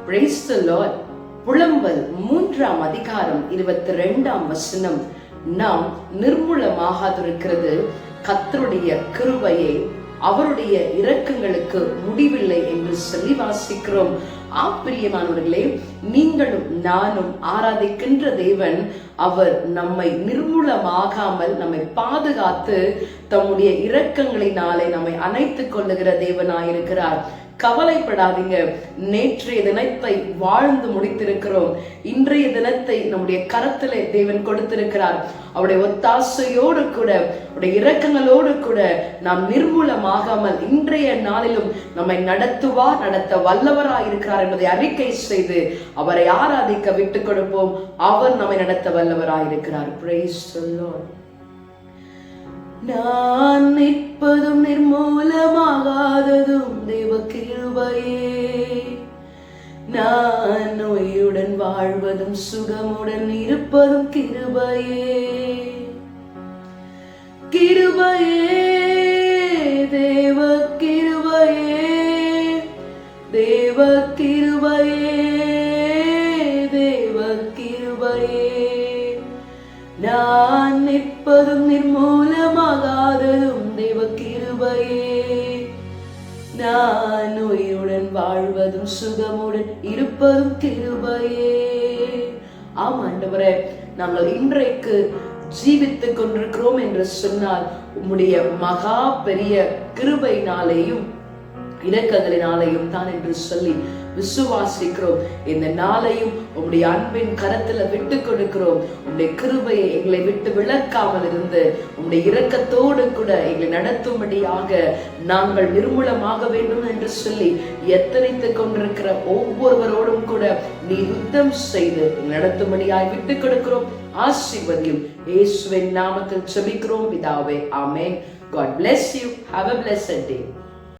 Praise the Lord. புலம்பல் 3ஆம் அதிகாரம் 22ஆம் வசனம். நாம் நிர்மூலமாகாதிருக்கிறது கர்த்தருடைய கிருபையே, அவருடைய இரக்கங்களுக்கு முடிவில்லை என்று சொல்லி வாசிக்கிறோம். பிரியமானவர்களே, நீங்களும் நானும் ஆராதிக்கின்ற தேவன் அவர் நம்மை நிர்மூலமாகாமல் நம்மை பாதுகாத்து தம்முடைய இரக்கங்களினாலே நம்மை அணைத்துக் கொள்ளுகிற தேவனாயிருக்கிறார். கவலைப்படாதீங்க. நேற்றைய தினத்தை வாழ்ந்து முடித்திருக்கிறோம். இன்றைய தினத்தை நம்முடைய கரத்திலே தேவன் கொடுத்திருக்கிறார். அவருடைய ஒத்தாசையோடு கூட, அவருடைய இரக்கங்களோடு கூட நாம் நிர்மூலமாகாமல் இன்றைய நாளிலும் நம்மை நடத்த வல்லவராயிருக்கிறார் என்பதை அறிக்கை செய்து அவரை ஆராதிக்க விட்டுக் கொடுப்போம். அவர் நம்மை நடத்த வல்லவராயிருக்கிறார். Praise the Lord. நான் நிற்பதும் நிர்மூலமாகாததும் தேவ கிருபையே, நான் நோயுடன் வாழ்வதும் சுகமுடன் இருப்பதும் கிருபையே. கிருபையே, தேவ கிருபையே, தேவ கிருபையே, தேவ கிருபையே. நான் நிற்பதும் நிர்மூலமாகாததும் தேவ கிருபையே, நான் நோயுடன் வாழ்வதும் சுகமுடன் இருப்பதும் கிருபையே. ஆண்டவரே, நாங்கள் இன்றைக்கு ஜீவித்துக் கொண்டிருக்கிறோம் என்று சொன்னால் உம்முடைய மகா பெரிய கிருபையினாலேயும் இரக்கங்களினாலேயும் தான் என்று சொல்லி விசுவாசிக்கிறோம். இந்த நாளையும் உம்முடைய அன்பின் கரத்துல விட்டு கொடுக்கிறோம். உம்முடைய கிருபையை எங்களை விட்டு விலக்காமல் இருந்து உம்முடைய இரக்கத்தோடு கூட எங்களை நடத்தும்படியாக நாங்கள் நிர்மூலமாக வேண்டும் என்று சொல்லி எத்தனைத்துக் கொண்டிருக்கிற ஒவ்வொருவரோடும் கூட நீ யுத்தம் செய்து நடத்தும்படியாய் விட்டு கொடுக்கிறோம். ஆசீர்வதியும் இயேசுவின் நாமத்தில் ஜெபிக்கிறோம் பிதாவே. ஆமென். God bless you. Have a blessed day.